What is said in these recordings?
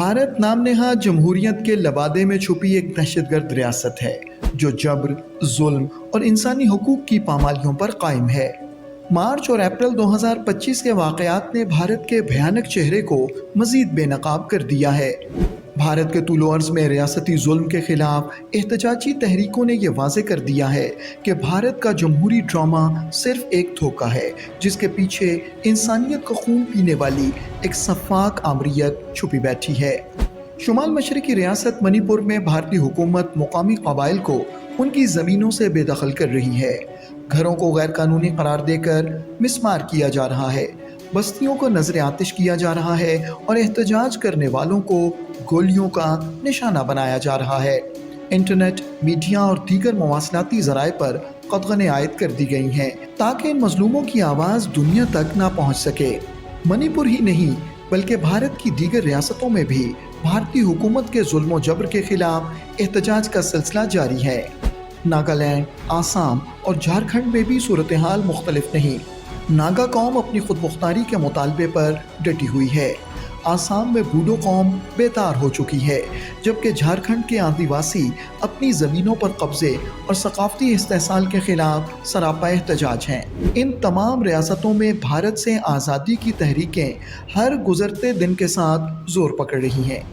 भारत नाम नेहाद जमहूरियत के लबादे में छुपी एक दहशतगर्द रियासत है जो जबर, जुल्म और इंसानी हुकूक की पामालियों पर कायम है। मार्च और अप्रैल 2025 के वाक़यात ने भारत के भयानक चेहरे को मज़ीद बेनकाब कर दिया है। भारत के तूलो अर्ज़ में रियासती जुल्म के खिलाफ एहतजाजी तहरीकों ने यह वाज़े कर दिया है कि भारत का जमहूरी ड्रामा सिर्फ एक धोखा है जिसके पीछे इंसानियत का खून पीने वाली एक सफाक आमरीत छुपी बैठी है। शुमाल मशरकी रियासत मणिपुर में भारतीय हुकूमत मुकामी कबाइल को उनकी ज़मीनों से बेदखल कर रही है। घरों को गैर कानूनी करार देकर मिसमार किया जा रहा है, बस्तियों को नजर आतिश किया जा रहा है और एहतजाज करने वालों को गोलियों का निशाना बनाया जा रहा है। इंटरनेट, मीडिया और दीगर मवासलाती ज़राए पर कदगनें आयद कर दी गई हैं ताकि इन मजलूमों की आवाज़ दुनिया तक ना पहुँच सके। मणिपुर ही नहीं बल्कि भारत की दीगर रियासतों में भी भारतीय हुकूमत के जुल्म और जबर के खिलाफ एहतजाज का सिलसिला जारी है। नागालैंड, आसाम और झारखंड में भी सूरत हाल मुख्तलिफ नहीं। नागा कौम अपनी खुद मुख्तारी के मुतालबे पर डटी हुई है। आसाम में बूडो कौम बेतार हो चुकी है, जबकि झारखंड के आदिवासी अपनी ज़मीनों पर कब्ज़े और सकाफती इस्तेहसाल के खिलाफ सरापा एहतजाज हैं। इन तमाम रियासतों में भारत से आज़ादी की तहरीकें हर गुज़रते दिन के साथ ज़ोर पकड़ रही हैं।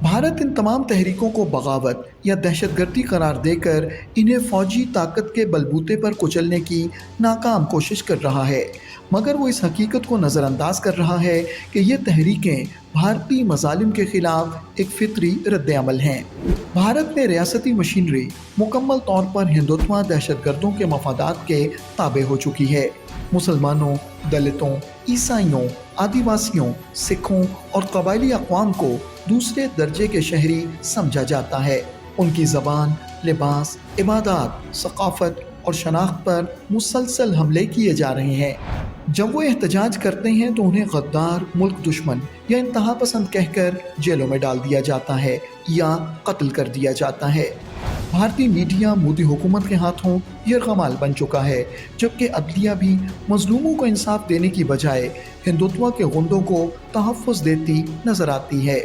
भारत इन तमाम तहरीकों को बगावत या दहशतगर्दी करार देकर इन्हें फ़ौजी ताकत के बलबूते पर कुचलने की नाकाम कोशिश कर रहा है, मगर वो इस हकीकत को नज़रअंदाज कर रहा है कि ये तहरीकें भारतीय मज़ालिम के ख़िलाफ़ एक फ़ितरी रद्द-ए-अमल हैं। भारत में रियासती मशीनरी मुकम्मल तौर पर हिंदुत्व दहशतगर्दों के मफादात के ताबे हो चुकी है। मुसलमानों, दलितों, ईसाइयों, आदिवासियों, सिखों और कबायली अक़वाम को दूसरे दर्जे के शहरी समझा जाता है। उनकी ज़बान, लिबास, इबादत, सक़ाफ़त और शनाख्त पर मुसलसल हमले किए जा रहे हैं। जब वो एहतजाज करते हैं तो उन्हें गद्दार, मुल्क दुश्मन या इंतहा पसंद कहकर जेलों में डाल दिया जाता है या कत्ल कर दिया जाता है। भारतीय मीडिया मोदी हुकूमत के हाथों यरगमाल बन चुका है, जबकि अदलिया भी मजलूमों को इंसाफ देने की बजाय हिंदुत्व के गुंडों को तहफ़्फ़ुज़ देती नज़र आती है।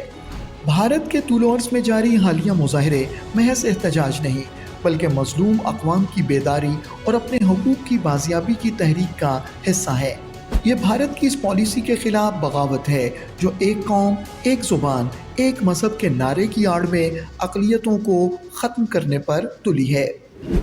भारत के तूलो अर्ज़ में जारी हालिया मुज़ाहरे महज एहतजाज नहीं बल्कि मजलूम अक़वाम की बेदारी और अपने हुकूक की बाजियाबी की तहरीक का हिस्सा है। ये भारत की इस पॉलिसी के खिलाफ बगावत है जो एक कौम, एक ज़ुबान, एक मज़हब के नारे की आड़ में अक़लियतों को ख़त्म करने पर तुली है।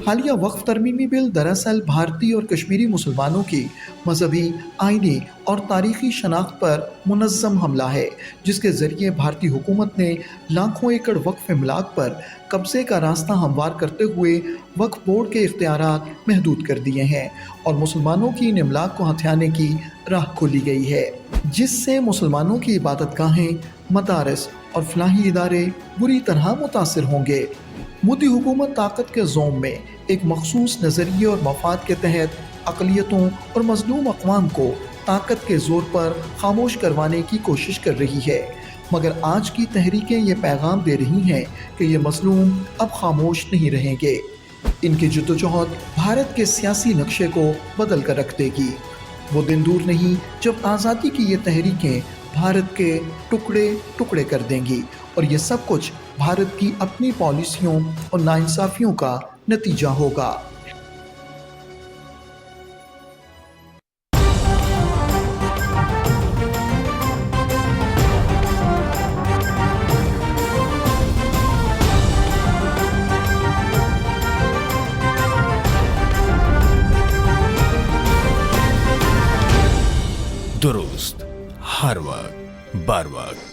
हालिया वक्फ तरमीमी बिल दरअसल भारतीय और कश्मीरी मुसलमानों की मजहबी, आइनी और तारीख़ी शनाख्त पर मुनज़्ज़म हमला है, जिसके ज़रिए भारतीय हुकूमत ने लाखों एकड़ वक्फ इमलाक पर कब्ज़े का रास्ता हमवार करते हुए वक्फ बोर्ड के इख्तियारात महदूद कर दिए हैं और मुसलमानों की इन इमलाक को हथियाने की राह खोली गई है, जिससे मुसलमानों की इबादत गाहें, मदारस और फलाही इदारे बुरी तरह मुतासिर होंगे। मोदी हुकूमत ताकत के ज़ोम में एक मखसूस नज़रिए और मफाद के तहत अक़लियतों और मज़लूम अक़वाम को ताकत के ज़ोर पर खामोश करवाने की कोशिश कर रही है, मगर आज की तहरीकें ये पैगाम दे रही हैं कि ये मज़लूम अब खामोश नहीं रहेंगे। इनकी जद्दोजहद भारत के सियासी नक्शे को बदल कर रख देगी। वो दिन दूर नहीं जब आज़ादी की ये तहरीकें भारत के टुकड़े टुकड़े कर देंगी और ये सब कुछ भारत की अपनी पॉलिसियों और नाइंसाफ़ियों का नतीजा होगा। दुरुस्त, हर वक्त, बर वक्त।